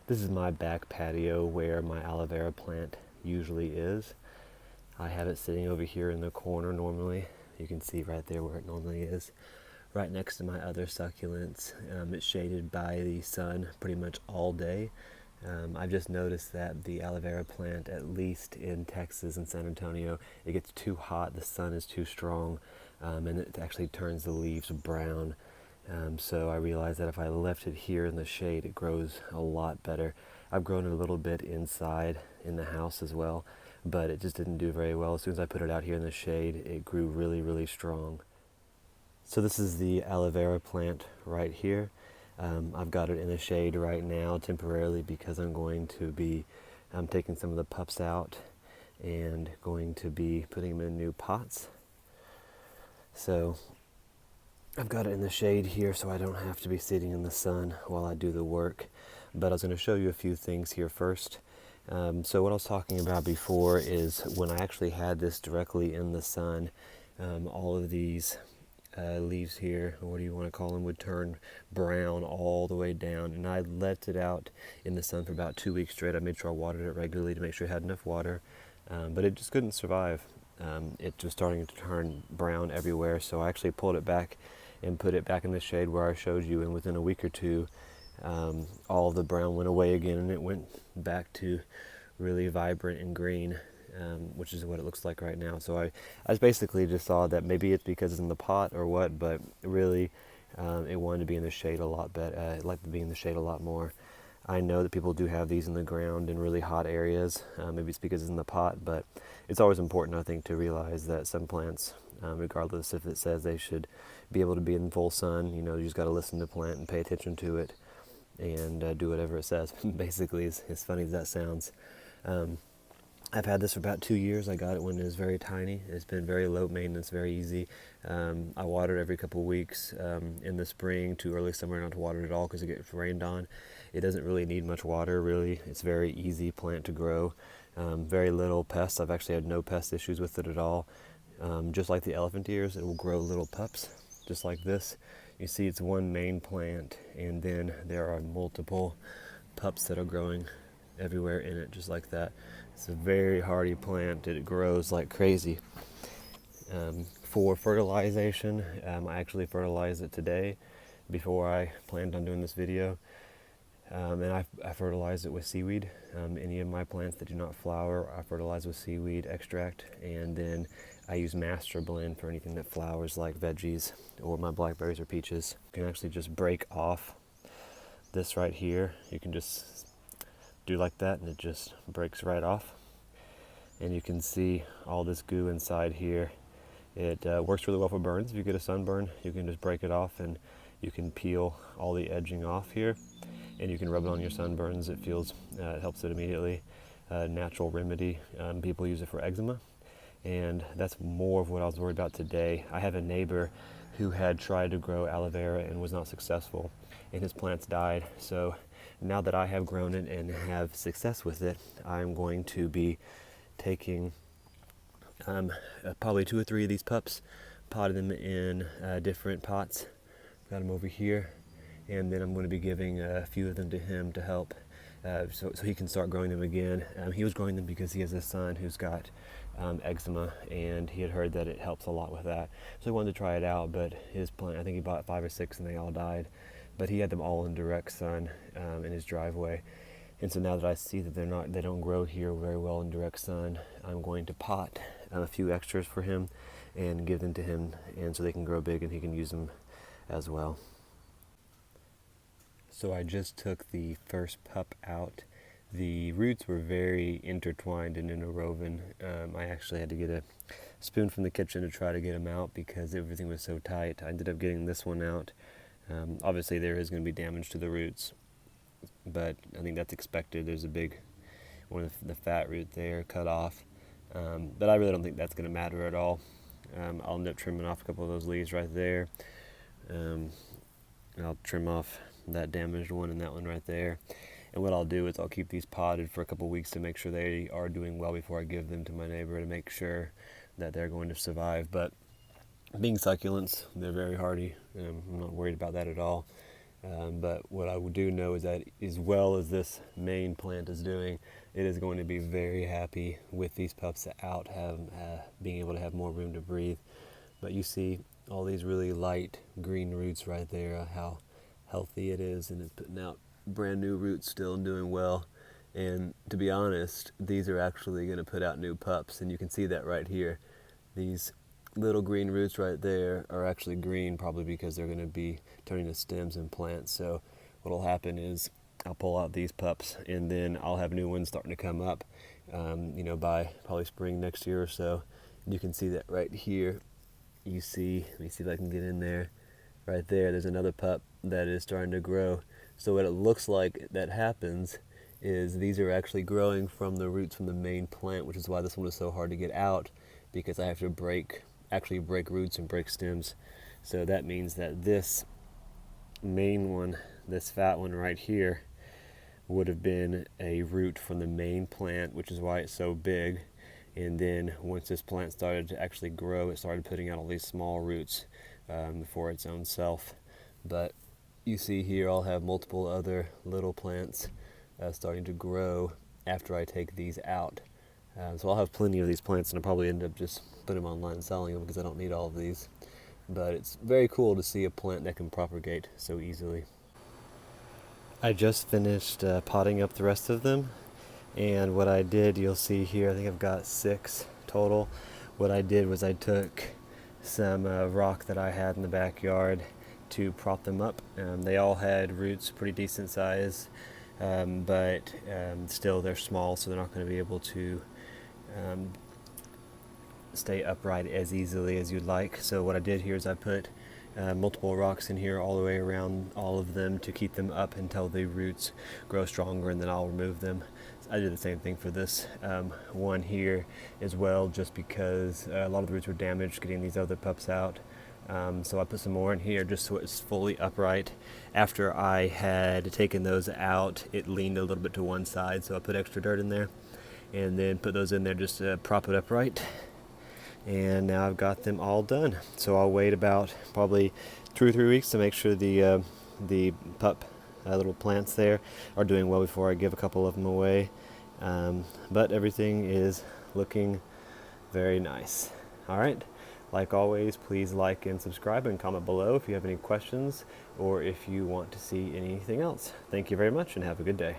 This is my back patio where my aloe vera plant usually is. I have it sitting over here in the corner normally. You can see right there where it normally is, right next to my other succulents. It's shaded by the sun pretty much all day. I've just noticed that the aloe vera plant, at least in Texas and San Antonio, it gets too hot, the sun is too strong, and it actually turns the leaves brown. So I realized that if I left it here in the shade, it grows a lot better. I've grown it a little bit inside in the house as well, but it just didn't do very well. As soon as I put it out here in the shade, it grew really, really strong. So this is the aloe vera plant right here. I've got it in the shade right now temporarily because I'm going to be taking some of the pups out and going to be putting them in new pots. So I've got it in the shade here so I don't have to be sitting in the sun while I do the work. But I was going to show you a few things here first. So what I was talking about before is when I actually had this directly in the sun, all of these leaves here, or what do you want to call them, would turn brown all the way down. And I let it out in the sun for about 2 weeks straight. I made sure I watered it regularly to make sure it had enough water, but it just couldn't survive. It was starting to turn brown everywhere, so I actually pulled it back and put it back in the shade where I showed you, and within a week or two, all of the brown went away again, and it went back to really vibrant and green, which is what it looks like right now. So I basically just saw that maybe it's because it's in the pot or what, but really it wanted to be in the shade a lot better. It liked to be in the shade a lot more. I know that people do have these in the ground in really hot areas. Maybe it's because it's in the pot, but it's always important, I think, to realize that some plants, regardless if it says they should be able to be in full sun, you just got to listen to the plant and pay attention to it and do whatever it says. Basically, as funny as that sounds. I've had this for about 2 years. I got it when it was very tiny. It's been very low maintenance, very easy. I water it every couple of weeks in the spring, too early summer not to water it at all because it gets rained on. It doesn't really need much water, really. It's a very easy plant to grow. Very little pests. I've actually had no pest issues with it at all. Just like the elephant ears, it will grow little pups, just like this. You see it's one main plant, and then there are multiple pups that are growing everywhere in it, just like that. It's a very hardy plant. It grows like crazy. For fertilization, I actually fertilized it today before I planned on doing this video. And I fertilize it with seaweed. Any of my plants that do not flower, I fertilize with seaweed extract, and then I use master blend for anything that flowers, like veggies or my blackberries or peaches. You can actually just break off this right here. You can just do like that and it just breaks right off. And you can see all this goo inside here. It works really well for burns. If you get a sunburn, you can just break it off and you can peel all the edging off here, and you can rub it on your sunburns. It helps it immediately. Natural remedy. People use it for eczema, and that's more of what I was worried about today. I have a neighbor who had tried to grow aloe vera and was not successful, and his plants died. So now that I have grown it and have success with it, I'm going to be taking probably 2 or 3 of these pups, potted them in different pots. Got them over here, and then I'm going to be giving a few of them to him to help, so he can start growing them again. He was growing them because he has a son who's got eczema, and he had heard that it helps a lot with that. So he wanted to try it out, but his plant, I think he bought 5 or 6 and they all died. But he had them all in direct sun in his driveway. And so now that I see that they don't grow here very well in direct sun, I'm going to pot a few extras for him and give them to him, and so they can grow big and he can use them as well. So I just took the first pup out. The roots were very intertwined and interwoven. I actually had to get a spoon from the kitchen to try to get them out because everything was so tight. I ended up getting this one out. Obviously there is going to be damage to the roots, but I think that's expected. There's a big one of the fat root there cut off, but I really don't think that's going to matter at all. I'll end up trimming off a couple of those leaves right there. I'll trim off that damaged one and that one right there. And what I'll do is I'll keep these potted for a couple of weeks to make sure they are doing well before I give them to my neighbor, to make sure that they're going to survive. But being succulents, they're very hardy. I'm not worried about that at all. But what I do know is that as well as this main plant is doing, it is going to be very happy with these pups out, being able to have more room to breathe. But you see all these really light green roots right there, how healthy it is, and it's putting out brand new roots still and doing well. And to be honest, these are actually going to put out new pups, and you can see that right here. These little green roots right there are actually green, probably because they're going to be turning to stems and plants. So what will happen is I'll pull out these pups, and then I'll have new ones starting to come up, by probably spring next year or so. And you can see that right here. You see, let me see if I can get in there. Right there, there's another pup that is starting to grow. So what it looks like that happens is these are actually growing from the roots from the main plant, which is why this one is so hard to get out, because I have to actually break roots and break stems. So that means that this main one, this fat one right here, would have been a root from the main plant, which is why it's so big. And then once this plant started to actually grow, it started putting out all these small roots for its own self. But you see here I'll have multiple other little plants starting to grow after I take these out. So I'll have plenty of these plants, and I'll probably end up just putting them online and selling them because I don't need all of these. But it's very cool to see a plant that can propagate so easily. I just finished potting up the rest of them, and what I did, you'll see here, I think I've got 6 total. What I did was I took some rock that I had in the backyard to prop them up. They all had roots pretty decent size, but still they're small, so they're not going to be able to stay upright as easily as you'd like. So what I did here is I put multiple rocks in here all the way around all of them to keep them up until the roots grow stronger, and then I'll remove them. I did the same thing for this one here as well, just because a lot of the roots were damaged getting these other pups out. So I put some more in here just so it's fully upright. After I had taken those out, it leaned a little bit to one side, so I put extra dirt in there and then put those in there just to prop it upright. And now I've got them all done. So I'll wait about probably 2 or 3 weeks to make sure the pup little plants there are doing well before I give a couple of them away. But everything is looking very nice. All right. Like always, please like and subscribe and comment below if you have any questions or if you want to see anything else. Thank you very much and have a good day.